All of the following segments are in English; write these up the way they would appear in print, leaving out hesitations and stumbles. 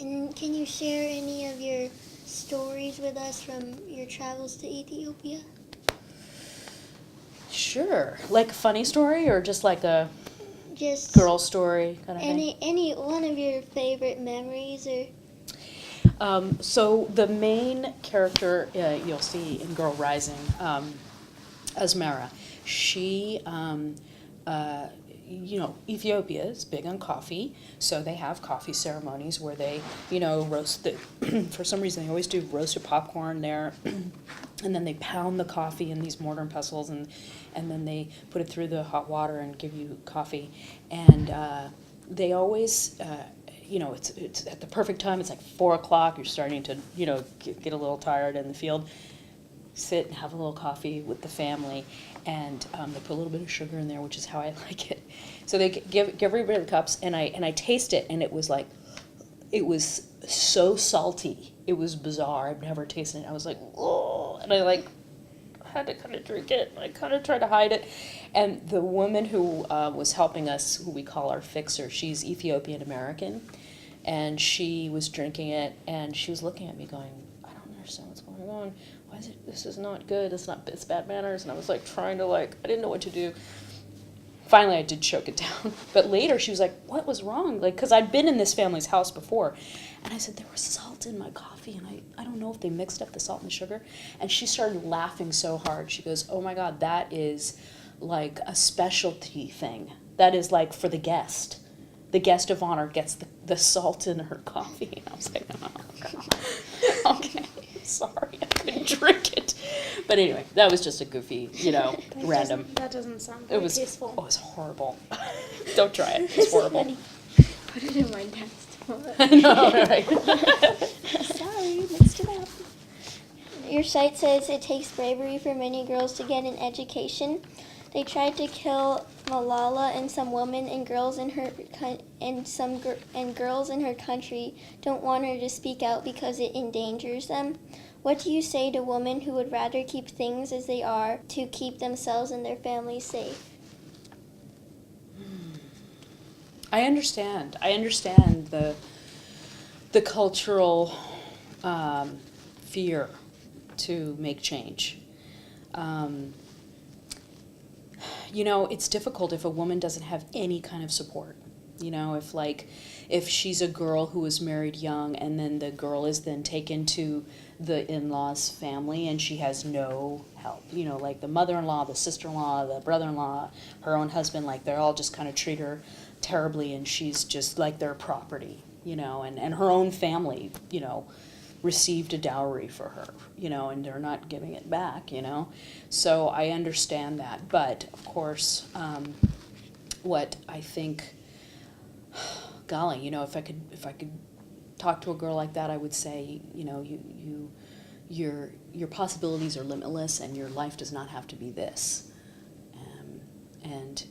And can you share any of your stories with us from your travels to Ethiopia? Sure. Like a funny story or just like a Just girl story kind of thing? any one of your favorite memories or So the main character you'll see in Girl Rising, Asmara, she, Ethiopia is big on coffee, so they have coffee ceremonies where they, roast the, for some reason they always do roasted popcorn there, and then they pound the coffee in these mortar and pestles, and then they put it through the hot water and give you coffee, and they always, it's at the perfect time. It's like 4 o'clock. You're starting to, get a little tired in the field. Sit and have a little coffee with the family, and they put a little bit of sugar in there, which is how I like it. So they give everybody the cups, and I taste it, and it was so salty. It was bizarre. I've never tasted it. I was like, oh, and I had to kind of drink it. I kind of tried to hide it. And the woman who was helping us, who we call our fixer, she's Ethiopian American, and she was drinking it, and she was looking at me going, I don't understand what's going on. Why is it, this is not good. It's bad manners. And I was trying to I didn't know what to do. Finally, I did choke it down. But later, she was like, what was wrong? Because I'd been in this family's house before. And I said, there was salt in my coffee, and I don't know if they mixed up the salt and the sugar. And she started laughing so hard. She goes, oh, my God, that is like a specialty thing. That is for the guest. The guest of honor gets the salt in her coffee. And I was like, oh, God. Okay, sorry, I couldn't drink it. But anyway, that was just a goofy, random. That doesn't sound very tasteful. Oh, it was horrible. Don't try it. It's horrible. put it in my next one. I know, right? Sorry, mixed it up. Your site says it takes bravery for many girls to get an education. They tried to kill Malala, and some women and girls in her girls in her country don't want her to speak out because it endangers them. What do you say to women who would rather keep things as they are to keep themselves and their families safe? I understand. The cultural fear to make change. It's difficult if a woman doesn't have any kind of support. If she's a girl who was married young, and then the girl is then taken to the in-laws' family and she has no help, like the mother-in-law, the sister-in-law, the brother-in-law, her own husband, they're all just kind of treat her terribly, and she's just like their property, and her own family, received a dowry for her, and they're not giving it back, So I understand that. But of course, what I think, golly, if I could talk to a girl like that, I would say, your possibilities are limitless, and your life does not have to be this. And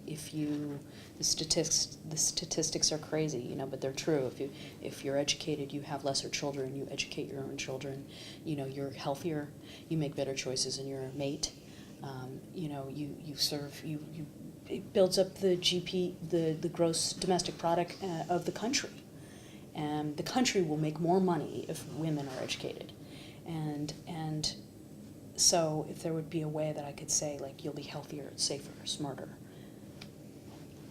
if the statistics are crazy, but they're true. If you're educated, you have lesser children. You educate your own children. You're healthier. You make better choices in your mate. You serve. It builds up the the gross domestic product of the country. And the country will make more money if women are educated. And so if there would be a way that I could say, you'll be healthier, safer, smarter,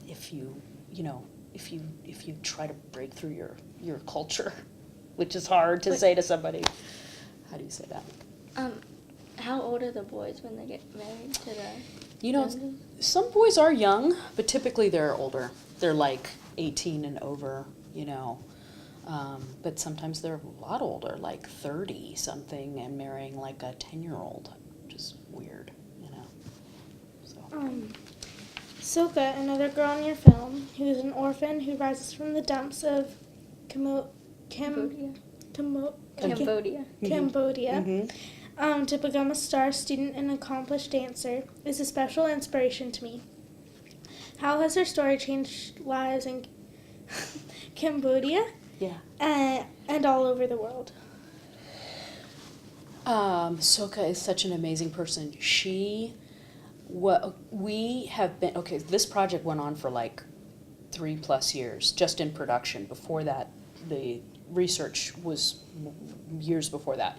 if you try to break through your culture, which is hard to say to somebody. How do you say that? How old are the boys when they get married to the some boys are young, but typically they're older. They're 18 and over, but sometimes they're a lot older, 30 something, and marrying a 10-year-old, which is weird, so. Sokka, another girl in your film, who is an orphan who rises from the dumps of Cambodia. To become a star student and accomplished dancer, is a special inspiration to me. How has her story changed lives in Cambodia? Yeah. And all over the world? Sokka is such an amazing person. This project went on for 3+ years, just in production. Before that, the research was years before that.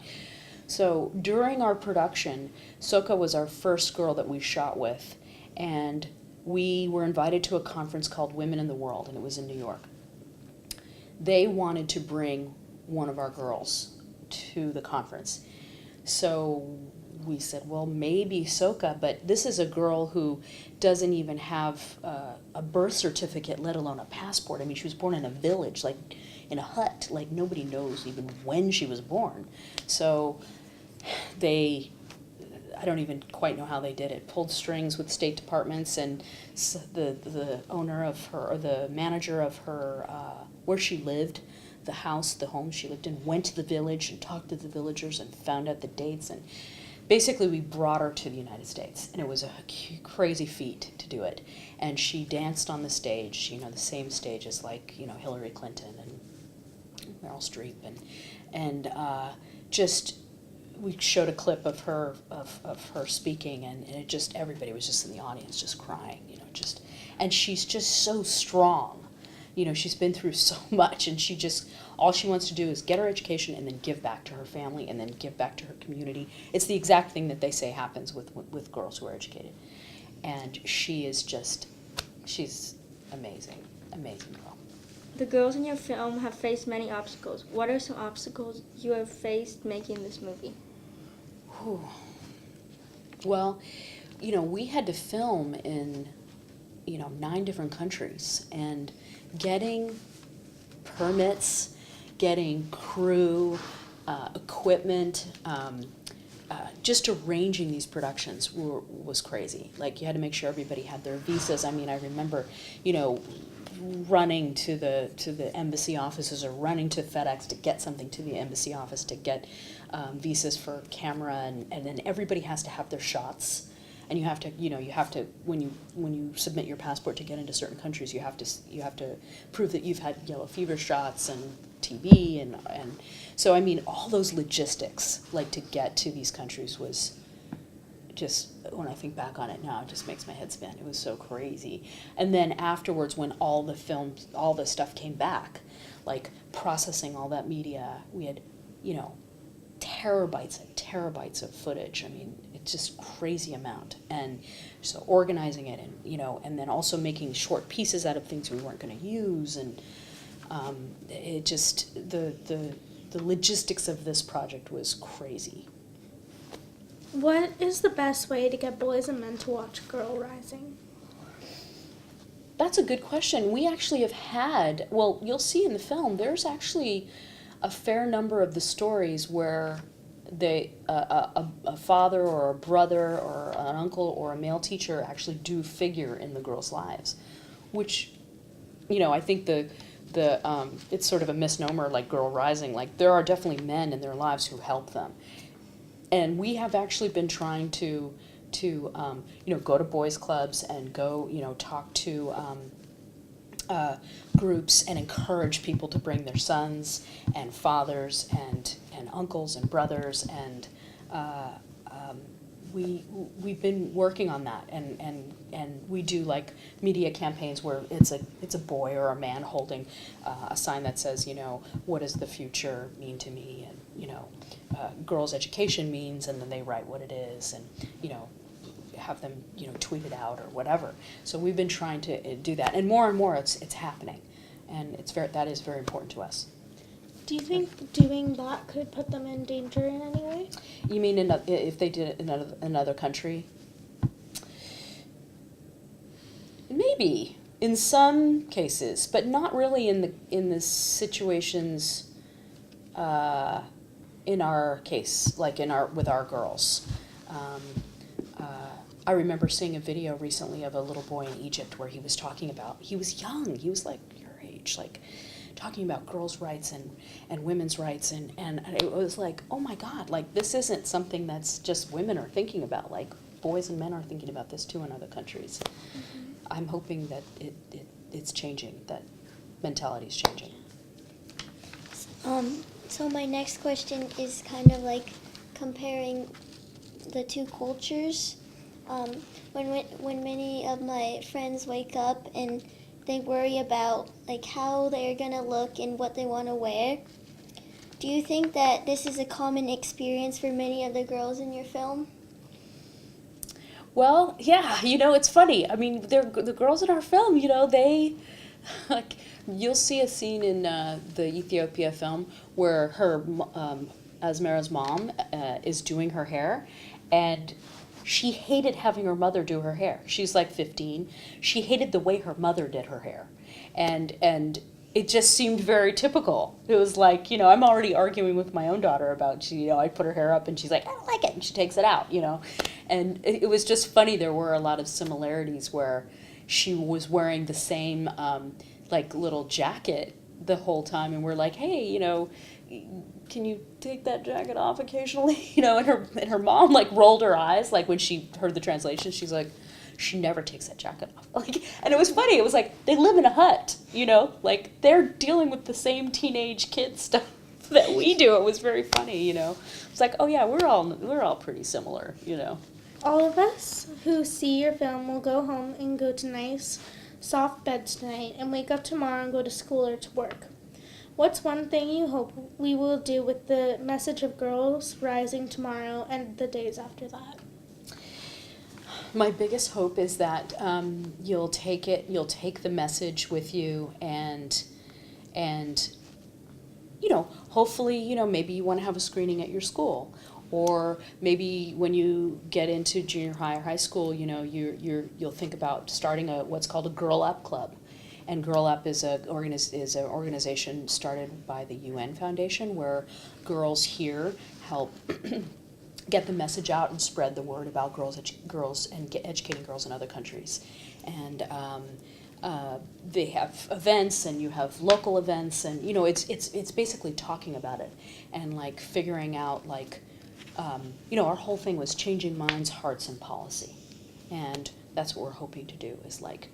So during our production, Sokka was our first girl that we shot with, and we were invited to a conference called Women in the World, and it was in New York. They wanted to bring one of our girls to the conference. So we said, well, maybe Sokka, but this is a girl who doesn't even have a birth certificate, let alone a passport. I mean, she was born in a village, like in a hut, like nobody knows even when she was born. So I don't even quite know how they did it, pulled strings with State Departments, and the owner of her, or the manager of her, where she lived, the house, the home she lived in, went to the village and talked to the villagers and found out the dates, and basically we brought her to the United States, and it was a crazy feat to do it. And she danced on the stage, you know, the same stage as like, you know, Hillary Clinton and Meryl Streep, and just, we showed a clip of her speaking, and it just, everybody was just in the audience just crying, you know, just, and she's just so strong. You know, she's been through so much, and she just, all she wants to do is get her education and then give back to her family and then give back to her community. It's the exact thing that they say happens with girls who are educated. And she is just, she's amazing, amazing girl. The girls in your film have faced many obstacles. What are some obstacles you have faced making this movie? Whew. Well, you know, we had to film in, you know, 9 different countries, and getting permits, getting crew, equipment, just arranging these productions was crazy. Like, you had to make sure everybody had their visas. I mean, I remember, you know, running to the embassy offices, or running to FedEx to get something to the embassy office to get visas for camera, and then everybody has to have their shots. And you have to, you know, when you submit your passport to get into certain countries, you have to prove that you've had yellow fever shots and TB, and so, I mean, all those logistics, like, to get to these countries was just, when I think back on it now, it just makes my head spin. It was so crazy. And then afterwards, when all the stuff came back, like processing all that media, we had, you know, terabytes and terabytes of footage. I mean, it's just crazy amount. And so organizing it, and, you know, and then also making short pieces out of things we weren't going to use, and it just, the logistics of this project was crazy. What is the best way to get boys and men to watch Girl Rising? That's a good question. We actually have had, well, you'll see in the film, there's actually a fair number of the stories where a father or a brother or an uncle or a male teacher actually do figure in the girls' lives, which, you know, I think it's sort of a misnomer, like Girl Rising. Like, there are definitely men in their lives who help them. And we have actually been trying to you know, go to boys' clubs and go, you know, talk to groups and encourage people to bring their sons and fathers and uncles and brothers, and we've been working on that, and we do like media campaigns where it's a boy or a man holding a sign that says, you know, what does the future mean to me, and, you know, girls' education means, and then they write what it is, and, you know, have them, you know, tweet it out or whatever. So we've been trying to do that, and more it's happening, and that is very important to us. Do you think doing that could put them in danger in any way? You mean if they did it in another country? Maybe in some cases, but not really in the situations. In our case, like with our girls. I remember seeing a video recently of a little boy in Egypt where he was young, he was like your age, like talking about girls' rights and women's rights, and it was like, oh my God, like, this isn't something that's just women are thinking about, like, boys and men are thinking about this too in other countries. Mm-hmm. I'm hoping that it's changing, that mentality is changing. So my next question is kind of like comparing the two cultures. When many of my friends wake up and they worry about like how they're gonna look and what they want to wear. Do you think that this is a common experience for many of the girls in your film? Well, yeah, it's funny. I mean, the girls in our film, they, like, you'll see a scene in the Ethiopia film where Asmara's mom is doing her hair, and she hated having her mother do her hair. She's like 15. She hated the way her mother did her hair, and it just seemed very typical. It was like, I'm already arguing with my own daughter about, I put her hair up and she's like, I don't like it, and she takes it out, And it was just funny. There were a lot of similarities where she was wearing the same, like, little jacket the whole time, and we're like, hey, can you take that jacket off occasionally? And her mom, like, rolled her eyes, like, when she heard the translation. She's like, she never takes that jacket off. Like, and it was funny. It was like, they live in a hut, like, they're dealing with the same teenage kid stuff that we do. It was very funny, It's like, oh yeah, we're all pretty similar, All of us who see your film will go home and go to nice, soft beds tonight and wake up tomorrow and go to school or to work. What's one thing you hope we will do with the message of girls rising tomorrow and the days after that? My biggest hope is that you'll take the message with you, and hopefully, maybe you want to have a screening at your school, or maybe when you get into junior high or high school, you'll think about starting what's called a Girl Up Club. And Girl Up is an organization started by the UN Foundation, where girls here help get the message out and spread the word about girls and educating girls in other countries. And they have events, and you have local events, and it's basically talking about it and like figuring out like our whole thing was changing minds, hearts, and policy, and that's what we're hoping to do, is like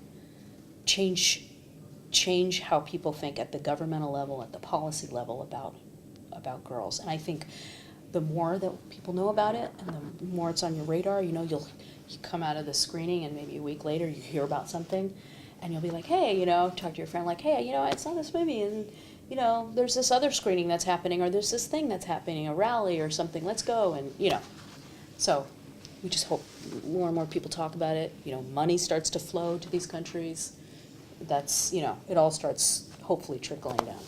change how people think at the governmental level, at the policy level about girls. And I think the more that people know about it, and the more it's on your radar, you come out of the screening, and maybe a week later you hear about something, and you'll be like, hey, talk to your friend, like, hey, I saw this movie, and there's this other screening that's happening, or there's this thing that's happening, a rally or something, let's go. And so we just hope more and more people talk about it. Money starts to flow to these countries. That's, it all starts hopefully trickling down.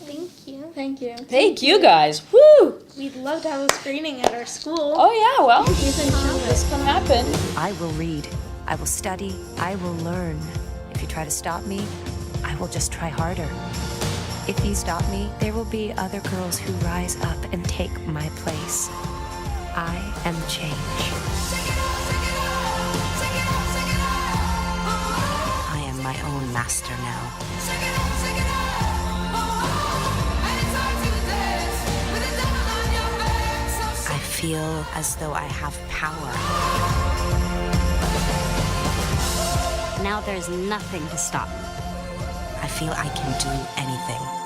Thank you. Thank you. Thank you guys. Woo! We'd love to have a screening at our school. Oh yeah, well, this can happen. I will read. I will study. I will learn. If you try to stop me, I will just try harder. If you stop me, there will be other girls who rise up and take my place. I am change. I am my own master now. I feel as though I have power. Now there's nothing to stop me. I feel I can do anything.